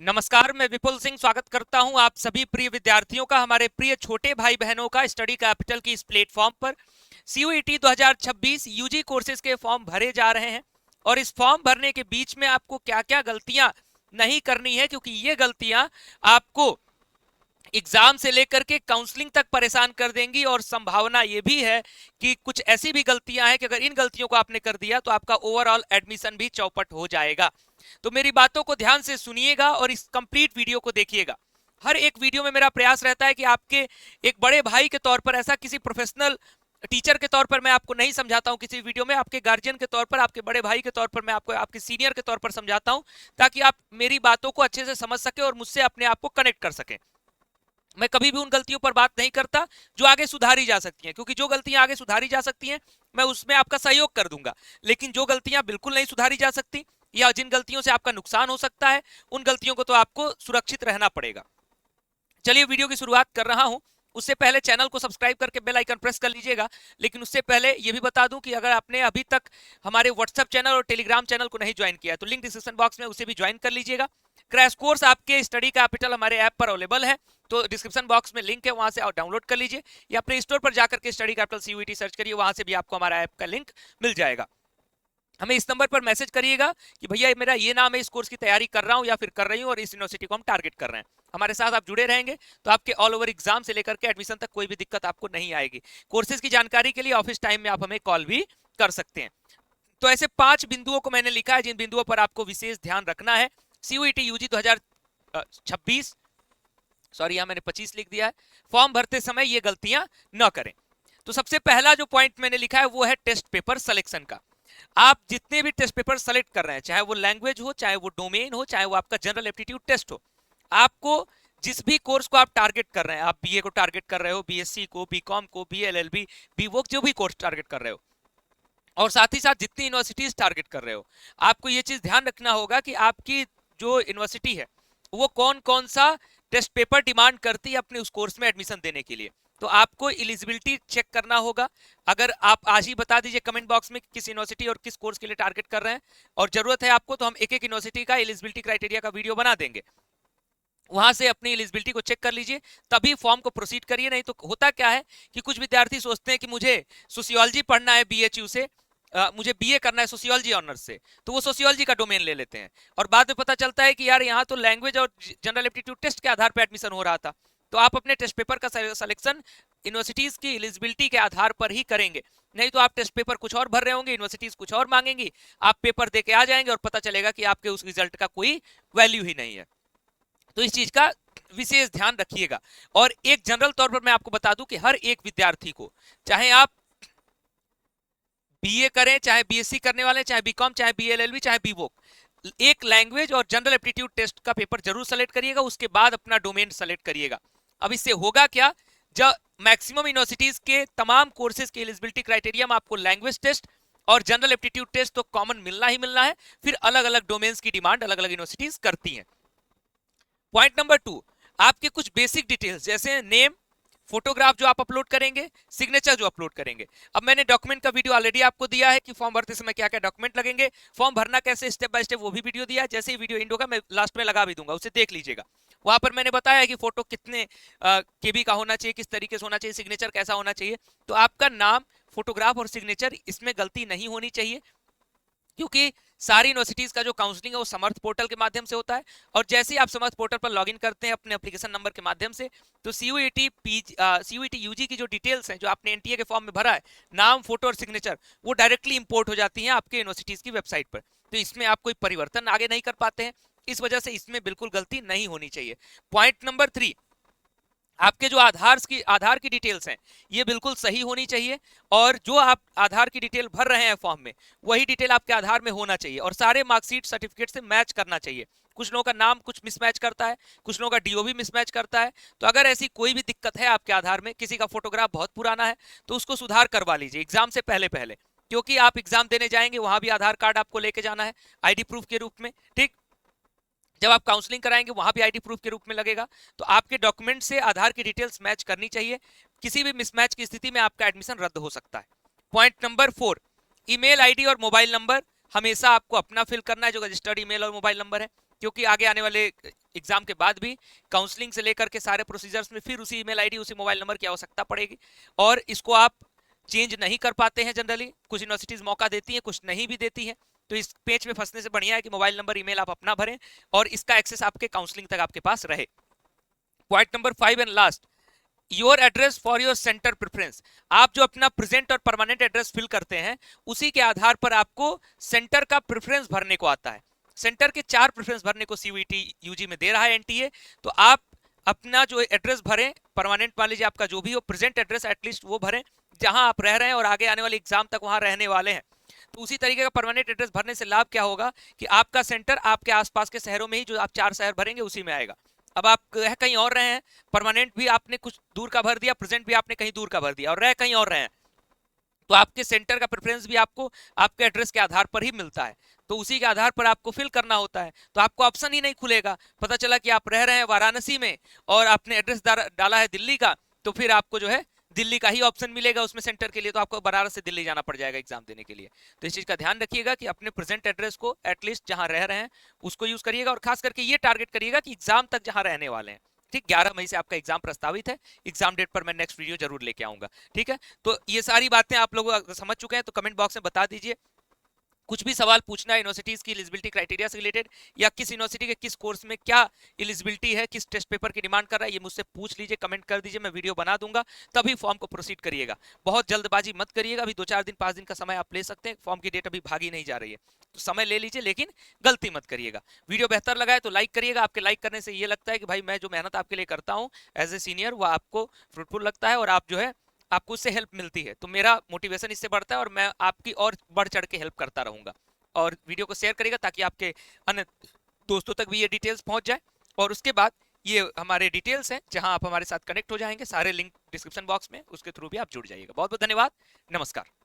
नमस्कार, मैं विपुल सिंह स्वागत करता हूं आप सभी प्रिय विद्यार्थियों का हमारे प्रिय छोटे भाई बहनों का स्टडी कैपिटल की इस प्लेटफॉर्म पर। सीयूईटी 2026 यूजी कोर्सेज के फॉर्म भरे जा रहे हैं और इस फॉर्म भरने के बीच में आपको क्या-क्या गलतियां नहीं करनी है, क्योंकि ये गलतियां आपको एग्जाम से लेकर के काउंसलिंग तक परेशान कर देंगी। और संभावना ये भी है कि कुछ ऐसी भी गलतियां हैं कि अगर इन गलतियों को आपने कर दिया तो आपका ओवरऑल एडमिशन भी चौपट हो जाएगा। तो मेरी बातों को ध्यान से सुनिएगा और इस कंप्लीट वीडियो को देखिएगा। हर एक वीडियो में मेरा प्रयास रहता है कि आपके एक बड़े भाई के तौर पर, ऐसा किसी प्रोफेशनल टीचर के तौर पर मैं आपको नहीं समझाता हूं किसी वीडियो में, आपके गार्जियन के तौर पर, आपके बड़े भाई के तौर पर मैं आपको आपके सीनियर के तौर पर समझाता हूं, ताकि आप मेरी बातों को अच्छे से समझ सके और मुझसे अपने आप को कनेक्ट कर सकें। मैं कभी भी उन गलतियों पर बात नहीं करता जो आगे सुधारी जा सकती हैं, क्योंकि जो गलतियां आगे सुधारी जा सकती हैं मैं उसमें आपका सहयोग कर दूंगा, लेकिन जो गलतियां बिल्कुल नहीं सुधारी जा सकती या जिन गलतियों से आपका नुकसान हो सकता है, उन गलतियों को तो आपको सुरक्षित रहना पड़ेगा। चलिए वीडियो की शुरुआत कर रहा हूं। उससे पहले चैनल को सब्सक्राइब करके बेल आइकन प्रेस कर लीजिएगा। लेकिन उससे पहले ये भी बता दूं कि अगर आपने अभी तक हमारे व्हाट्सएप चैनल और टेलीग्राम चैनल को नहीं ज्वाइन किया तो लिंक डिस्क्रिप्शन बॉक्स में उसे भी ज्वाइन कर लीजिएगा। क्रैश कोर्स आपके स्टडी कैपिटल हमारे ऐप पर अवेलेबल है, तो डिस्क्रिप्शन बॉक्स में लिंक है, वहां से आप डाउनलोड कर लीजिए या प्ले स्टोर पर जाकर के स्टडी कैपिटल सीयूईटी सर्च करिए, वहां से भी आपको हमारा ऐप का लिंक मिल जाएगा। हमें इस नंबर पर मैसेज करिएगा कि भैया मेरा ये नाम है, इस कोर्स की तैयारी कर रहा हूँ या फिर कर रही हूँ और इस यूनिवर्सिटी को हम टारगेट कर रहे हैं। हमारे साथ आप जुड़े रहेंगे तो आपके ऑल ओवर एग्जाम से लेकर के एडमिशन तक कोई भी दिक्कत आपको नहीं आएगी। कोर्सेज की जानकारी के लिए ऑफिस टाइम में आप हमें कॉल भी कर सकते हैं। तो ऐसे 5 बिंदुओं को मैंने लिखा है जिन बिंदुओं पर आपको विशेष ध्यान रखना है। सीयूईटी यूजी 2026, सॉरी यहाँ मैंने 25 लिख दिया है, फॉर्म भरते समय ये गलतियां न करें। तो सबसे पहला जो पॉइंट मैंने लिखा है वो है टेस्ट पेपर सिलेक्शन का। आप जितने भी टेस्ट पेपर सेलेक्ट कर रहे हैं, चाहे वो लैंग्वेज हो, चाहे वो डोमेन हो, चाहे वो आपका जनरल एप्टीट्यूड टेस्ट हो, आपको जिस भी कोर्स को आप टारगेट कर रहे हैं, आप बीए को टारगेट कर रहे हो, बीएससी को, बीकॉम को, बीएलएलबी, बीवोक, जो भी कोर्स टारगेट कर रहे हो, और साथ ही साथ जितनी यूनिवर्सिटीज टारगेट कर रहे हो, आपको ये चीज ध्यान रखना होगा कि आपकी जो यूनिवर्सिटी है वो कौन कौन सा टेस्ट पेपर डिमांड करती है अपने उस कोर्स में एडमिशन देने के लिए। तो आपको एलिजिबिलिटी चेक करना होगा। अगर आप आज ही बता दीजिए कमेंट बॉक्स में किस यूनिवर्सिटी और किस कोर्स के लिए टारगेट कर रहे हैं, और जरूरत है आपको तो हम एक एक यूनिवर्सिटी का एलिजिबिलिटी क्राइटेरिया का वीडियो बना देंगे, वहां से अपनी एलिजिबिलिटी को चेक कर लीजिए, तभी फॉर्म को प्रोसीड करिए। नहीं तो होता क्या है कि कुछ विद्यार्थी सोचते हैं कि मुझे सोशियोलॉजी पढ़ना है बीएचयू से, मुझे बीए करना है सोशियोलॉजी ऑनर्स से, तो वो सोशियोलॉजी का डोमेन ले लेते हैं और बाद में पता चलता है कि यार यहाँ तो लैंग्वेज और जनरल एप्टीट्यूड टेस्ट के आधार पर एडमिशन हो रहा था। तो आप अपने टेस्ट पेपर का सिलेक्शन यूनिवर्सिटीज की एलिजिबिलिटी के आधार पर ही करेंगे। नहीं तो आप टेस्ट पेपर कुछ और भर रहे होंगे, यूनिवर्सिटीज कुछ और मांगेंगी, आप पेपर दे के आ जाएंगे और पता चलेगा कि आपके उस रिजल्ट का कोई वैल्यू ही नहीं है। तो इस चीज का विशेष ध्यान रखिएगा। और एक जनरल तौर पर मैं आपको बता दूं कि हर एक विद्यार्थी को, चाहे आप बीए करें, चाहे बीएससी करने वाले, चाहे बीकॉम, चाहे बीएलएलबी, चाहे बीवोक, एक लैंग्वेज और जनरल एप्टीट्यूड टेस्ट का पेपर जरूर सेलेक्ट करिएगा, उसके बाद अपना डोमेन सेलेक्ट करिएगा। अब इससे होगा क्या, जब मैक्सिमम यूनिवर्सिटीज के तमाम कोर्सेज के एलिजिबिलिटी क्राइटेरिया में आपको लैंग्वेज टेस्ट और जनरल एप्टीट्यूड टेस्ट तो कॉमन मिलना ही मिलना है, फिर अलग अलग डोमेन्स की डिमांड अलग अलग यूनिवर्सिटीज करती हैं। पॉइंट नंबर 2, आपके कुछ बेसिक डिटेल्स जैसे नेम, फोटोग्राफ जो आप अपलोड करेंगे, सिग्नेचर जो अपलोड करेंगे। अब मैंने डॉक्यूमेंट का वीडियो ऑलरेडी आपको दिया है कि फॉर्म भरते समय क्या क्या डॉक्यूमेंट लगेंगे, फॉर्म भरना कैसे स्टेप बाय स्टेप, वो भी वीडियो दिया है। जैसे ही वीडियो एंड होगा मैं लास्ट में लगा भी दूंगा, उसे देख लीजिएगा। वहां पर मैंने बताया कि फोटो कितने केबी का होना चाहिए, किस तरीके से होना चाहिए, सिग्नेचर कैसा होना चाहिए। तो आपका नाम, फोटोग्राफ और सिग्नेचर, इसमें गलती नहीं होनी चाहिए, क्योंकि सारी यूनिवर्सिटीज का जो काउंसलिंग है वो समर्थ पोर्टल के माध्यम से होता है। और जैसे ही आप समर्थ पोर्टल पर लॉगिन करते हैं अपने एप्लीकेशन नंबर के माध्यम से, तो सीयूईटी यूजी की जो डिटेल्स हैं जो आपने एनटीए के फॉर्म में भरा है, नाम, फोटो और सिग्नेचर, वो डायरेक्टली इंपोर्ट हो जाती हैं आपके यूनिवर्सिटीज की वेबसाइट पर। तो इसमें आप कोई परिवर्तन आगे नहीं कर पाते हैं, इस वजह से इसमें बिल्कुल गलती नहीं होनी चाहिए। पॉइंट नंबर 3, आपके जो आधार की डिटेल्स हैं ये बिल्कुल सही होनी चाहिए, और जो आप आधार की डिटेल भर रहे हैं फॉर्म में वही डिटेल आपके आधार में होना चाहिए, और सारे मार्कशीट सर्टिफिकेट से मैच करना चाहिए। कुछ लोगों का नाम कुछ मिसमैच करता है, कुछ लोगों का डीओ भी मिसमैच करता है। तो अगर ऐसी कोई भी दिक्कत है आपके आधार में, किसी का फोटोग्राफ बहुत पुराना है, तो उसको सुधार करवा लीजिए एग्जाम से पहले पहले, क्योंकि आप एग्जाम देने जाएंगे वहां भी आधार कार्ड आपको लेके जाना है आईडी प्रूफ के रूप में। ठीक, जब आप काउंसलिंग कराएंगे वहां भी आईडी प्रूफ के रूप में लगेगा। तो आपके डॉक्यूमेंट से आधार की डिटेल्स मैच करनी चाहिए, किसी भी मिसमैच की स्थिति में आपका एडमिशन रद्द हो सकता है। पॉइंट नंबर 4, ईमेल आईडी और मोबाइल नंबर हमेशा आपको अपना फिल करना है, जो रजिस्टर्ड ईमेल और मोबाइल नंबर है। क्योंकि आगे आने वाले एग्जाम के बाद भी काउंसलिंग से लेकर के सारे प्रोसीजर्स में फिर उसी ईमेल आईडी उसी मोबाइल नंबर की आवश्यकता पड़ेगी, और इसको आप चेंज नहीं कर पाते हैं। जनरली कुछ यूनिवर्सिटीज मौका देती हैं, कुछ नहीं भी देती है। तो इस पेज में फंसने से बढ़िया है कि मोबाइल नंबर ईमेल आप अपना भरें और इसका एक्सेस आपके काउंसलिंग तक आपके पास रहे। Point number 5 and last, your address for your centre preference. आप जो अपना प्रेजेंट और परमानेंट एड्रेस फिल करते हैं उसी के आधार पर आपको सेंटर का प्रेफरेंस भरने को आता है। सेंटर के 4 प्रेफरेंस भरने को सीयूईटी यूजी में दे रहा है एनटीए। तो आप अपना जो एड्रेस भरें, परमानेंट मान लीजिए आपका जो भी हो, प्रेजेंट एड्रेस एटलीस्ट वो भरें जहां आप रह रहे हैं और आगे आने वाले एग्जाम तक वहां रहने वाले हैं। तो उसी तरीके का परमानेंट एड्रेस भरने से लाभ क्या होगा कि आपका सेंटर आपके आसपास के शहरों में ही, जो आप 4 शहर भरेंगे उसी में आएगा। अब आप कहीं और रहे हैं, परमानेंट भी आपने कुछ दूर का भर दिया, प्रेजेंट भी आपने कहीं दूर का भर दिया और रह कहीं और रहे हैं, तो आपके सेंटर का प्रेफरेंस भी आपको आपके एड्रेस के आधार पर ही मिलता है। तो उसी के आधार पर आपको फिल करना होता है। तो आपको ऑप्शन ही नहीं खुलेगा। पता चला कि आप रह रहे हैं वाराणसी में और आपने एड्रेस डाला है दिल्ली का, तो फिर आपको जो है दिल्ली का ही ऑप्शन मिलेगा उसमें सेंटर के लिए। तो आपको बनारस से दिल्ली जाना पड़ जाएगा एग्जाम देने के लिए। तो इस चीज का ध्यान रखिएगा कि अपने प्रेजेंट एड्रेस को एटलीस्ट जहां रह रहे हैं उसको यूज करिएगा, और खास करके ये टारगेट करिएगा कि एग्जाम तक जहां रहने वाले हैं। ठीक, 11 मई से आपका एग्जाम प्रस्तावित है। एग्जाम डेट पर मैं नेक्स्ट वीडियो जरूर लेके आऊंगा। ठीक है, तो ये सारी बातें आप लोग समझ चुके हैं, तो कमेंट बॉक्स में बता दीजिए। कुछ भी सवाल पूछना है यूनिवर्सिटीज की एलिजिबिलिटी क्राइटेरिया से रिलेटेड, या किस यूनिवर्सिटी के किस कोर्स में क्या एलिजिबिलिटी है, किस टेस्ट पेपर की डिमांड कर रहा है, ये मुझसे पूछ लीजिए, कमेंट कर दीजिए, मैं वीडियो बना दूंगा, तभी फॉर्म को प्रोसीड करिएगा। बहुत जल्दबाजी मत करिएगा। अभी 2-4 दिन 5 दिन का समय आप ले सकते हैं, फॉर्म की डेट अभी भागी नहीं जा रही है, तो समय ले लीजिए, लेकिन गलती मत करिएगा। वीडियो बेहतर लगा है तो लाइक करिएगा। आपके लाइक करने से ये लगता है कि भाई मैं जो मेहनत आपके लिए करता हूँ एज ए सीनियर, वो आपको फ्रूटफुल लगता है और आप जो है आपको उससे हेल्प मिलती है। तो मेरा मोटिवेशन इससे बढ़ता है और मैं आपकी और बढ़ चढ़ के हेल्प करता रहूंगा। और वीडियो को शेयर करेगा ताकि आपके अन्य दोस्तों तक भी ये डिटेल्स पहुंच जाए। और उसके बाद ये हमारे डिटेल्स हैं जहां आप हमारे साथ कनेक्ट हो जाएंगे, सारे लिंक डिस्क्रिप्शन बॉक्स में, उसके थ्रू भी आप जुड़ जाइएगा। बहुत बहुत धन्यवाद, नमस्कार।